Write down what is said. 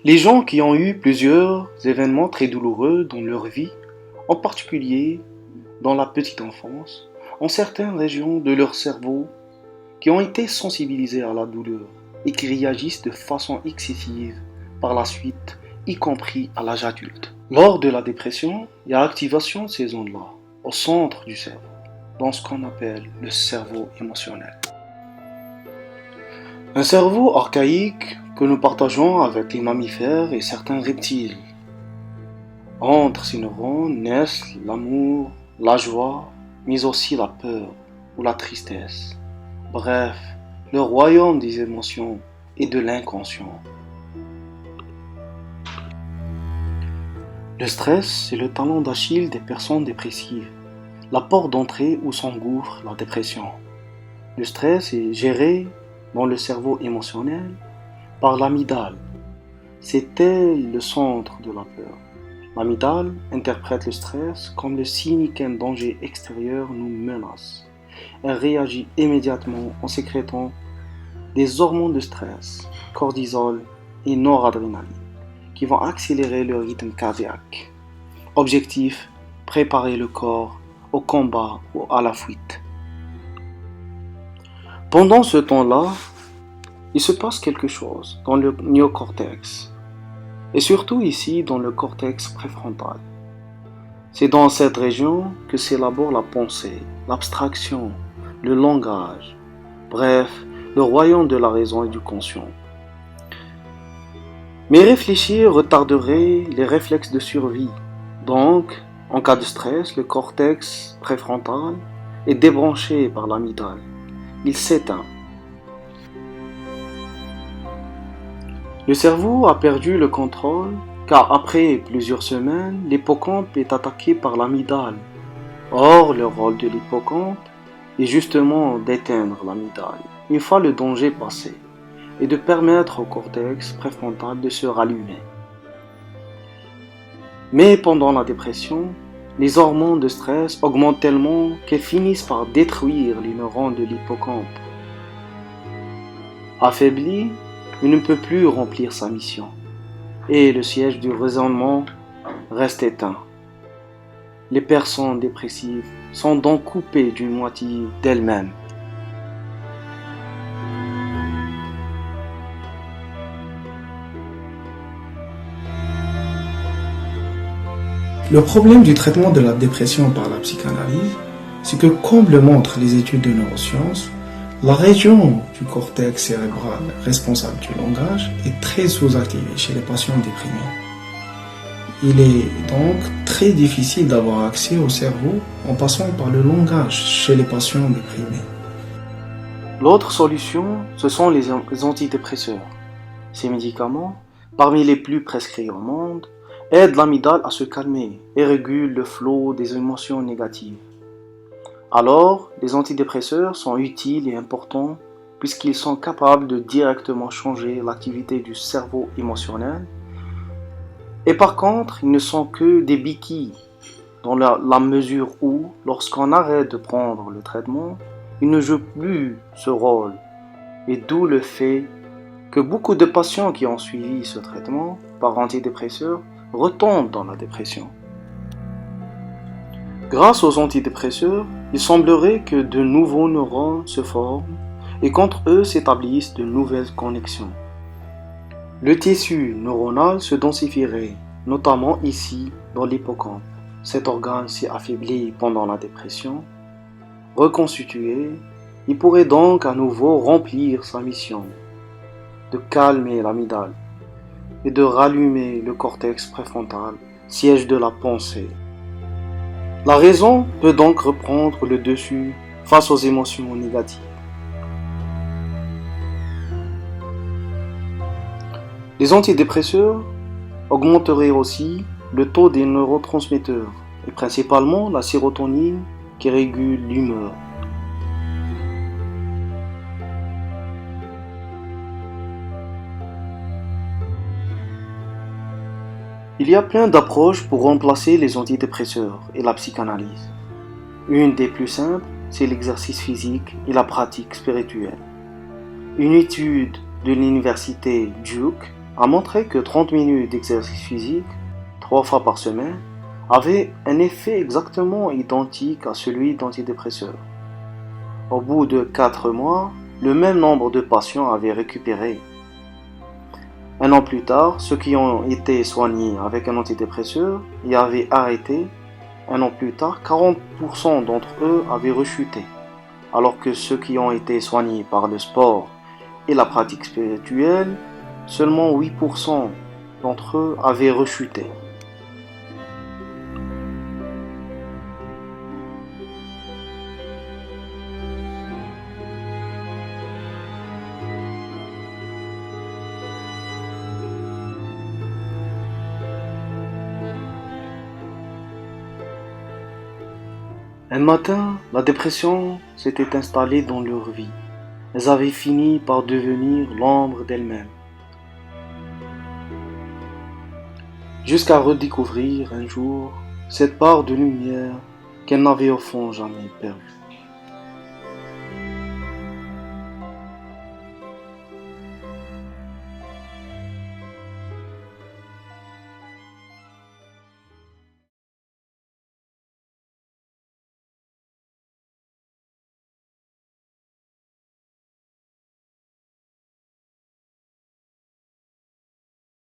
Les gens qui ont eu plusieurs événements très douloureux dans leur vie, en particulier dans la petite enfance, ont certaines régions de leur cerveau qui ont été sensibilisées à la douleur et qui réagissent de façon excessive par la suite, y compris à l'âge adulte. Lors de la dépression, il y a activation de ces zones-là, au centre du cerveau, dans ce qu'on appelle le cerveau émotionnel. Un cerveau archaïque que nous partageons avec les mammifères et certains reptiles. Entre ces neurones naissent l'amour, la joie, mais aussi la peur ou la tristesse. Bref, le royaume des émotions et de l'inconscient. Le stress, c'est le talon d'Achille des personnes dépressives, la porte d'entrée où s'engouffre la dépression. Le stress est géré dans le cerveau émotionnel par l'amygdale. C'est elle le centre de la peur. L'amygdale interprète le stress comme le signe qu'un danger extérieur nous menace. Elle réagit immédiatement en sécrétant des hormones de stress, cortisol et noradrénaline, qui vont accélérer le rythme cardiaque. Objectif, préparer le corps au combat ou à la fuite. Pendant ce temps-là, il se passe quelque chose dans le néocortex, et surtout ici dans le cortex préfrontal. C'est dans cette région que s'élabore la pensée, l'abstraction, le langage, bref, le royaume de la raison et du conscient. Mais réfléchir retarderait les réflexes de survie. Donc, en cas de stress, le cortex préfrontal est débranché par l'amygdale. Il s'éteint. Le cerveau a perdu le contrôle car après plusieurs semaines, l'hippocampe est attaqué par l'amygdale. Or, le rôle de l'hippocampe est justement d'éteindre l'amygdale une fois le danger passé et de permettre au cortex préfrontal de se rallumer. Mais pendant la dépression, les hormones de stress augmentent tellement qu'elles finissent par détruire les neurones de l'hippocampe. Affaibli, il ne peut plus remplir sa mission et le siège du raisonnement reste éteint. Les personnes dépressives sont donc coupées d'une moitié d'elles-mêmes. Le problème du traitement de la dépression par la psychanalyse, c'est que comme le montrent les études de neurosciences, la région du cortex cérébral responsable du langage est très sous-activée chez les patients déprimés. Il est donc très difficile d'avoir accès au cerveau en passant par le langage chez les patients déprimés. L'autre solution, ce sont les antidépresseurs. Ces médicaments, parmi les plus prescrits au monde, aident l'amygdale à se calmer et régulent le flot des émotions négatives. Alors, les antidépresseurs sont utiles et importants puisqu'ils sont capables de directement changer l'activité du cerveau émotionnel. Et par contre, ils ne sont que des béquilles dans la mesure où, lorsqu'on arrête de prendre le traitement, ils ne jouent plus ce rôle. Et d'où le fait que beaucoup de patients qui ont suivi ce traitement par antidépresseurs retombent dans la dépression. Grâce aux antidépresseurs, il semblerait que de nouveaux neurones se forment et qu'entre eux s'établissent de nouvelles connexions. Le tissu neuronal se densifierait, notamment ici dans l'hippocampe. Cet organe s'est affaibli pendant la dépression. Reconstitué, il pourrait donc à nouveau remplir sa mission de calmer l'amygdale et de rallumer le cortex préfrontal, siège de la pensée. La raison peut donc reprendre le dessus face aux émotions négatives. Les antidépresseurs augmenteraient aussi le taux des neurotransmetteurs, et principalement la sérotonine qui régule l'humeur. Il y a plein d'approches pour remplacer les antidépresseurs et la psychanalyse. Une des plus simples, c'est l'exercice physique et la pratique spirituelle. Une étude de l'université Duke a montré que 30 minutes d'exercice physique, 3 fois par semaine, avaient un effet exactement identique à celui d'antidépresseurs. Au bout de 4 mois, le même nombre de patients avaient récupéré. Un an plus tard, ceux qui ont été soignés avec un antidépresseur y avaient arrêté. Un an plus tard, 40% d'entre eux avaient rechuté, alors que ceux qui ont été soignés par le sport et la pratique spirituelle, seulement 8% d'entre eux avaient rechuté. Un matin, la dépression s'était installée dans leur vie. Elles avaient fini par devenir l'ombre d'elles-mêmes, jusqu'à redécouvrir un jour cette part de lumière qu'elles n'avaient au fond jamais perdue.